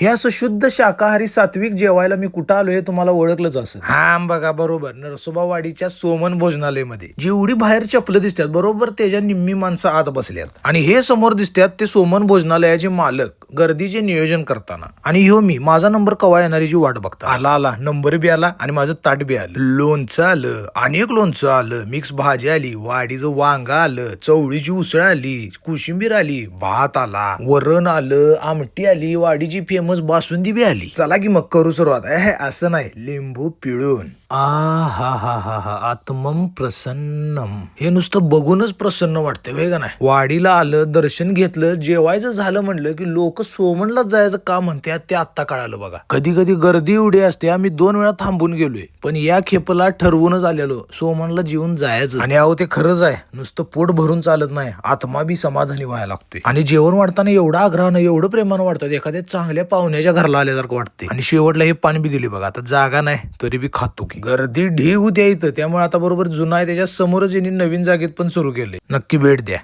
हे असं शुद्ध शाकाहारी सात्विक जेवायला मी कुठं आलोय तुम्हाला ओळखलंच असं. हा बघा बरोबर, नरसोबावाडीच्या सोमन भोजनालयमध्ये जेवढी बाहेर चपलं दिसतात बरोबर त्याच्या निम्मी माणसं आत बसल्यात. आणि हे समोर दिसतात ते सोमन भोजनालयाचे मालक गर्दीचे नियोजन करताना. आणि ह्यो मी माझा नंबर कवा येणारीची वाट बघता. आला नंबर बी आला आणि माझं ताट बी आलं. लोणचं आलं, अनेक लोणचं आलं, मिक्स भाजी आली, वाडीचं वांग आलं, चवळीची उसळ आली, कोशिंबीर आली, भात आला, वरण आलं, आमटी आली, वाडीची फेमस बासुंदी बी आली. चला की मग करू सुरुवात. असं नाही, लिंबू पिळून हा आत्मम प्रसन्नम. हे नुसतं बघूनच प्रसन्न वाटतंय वेग नाही. वाडीला आलं, दर्शन घेतलं, जेवायचं झालं म्हणलं की लोक सोमनलाच जायचं का म्हणतात ते आत्ता कळालं बघा. कधी कधी गर्दी एवढी असते आम्ही 2 वेळा थांबून गेलोय, पण या खेपला ठरवूनच आलेलो सोमनला जेवून जायचं. आणि अहो ते खरंच आहे, नुसतं पोट भरून चालत नाही, आत्मा बी समाधानी व्हायला लागतोय. आणि जेवण वाढताना एवढा आग्रहानं एवढं प्रेमानं वाटतात एखाद्या चांगल्या पाहुण्याच्या घरला आल्यासारखं वाटते. आणि शेवटला हे पाणी बी दिले बघा. आता जागा नाही तरी बी खातो की. गर्दी ढीग होत्या इथं, त्यामुळे आता बरोबर जुना आहे त्याच्या समोरच यांनी नवीन जागेत पण सुरू केले. नक्की भेट द्या.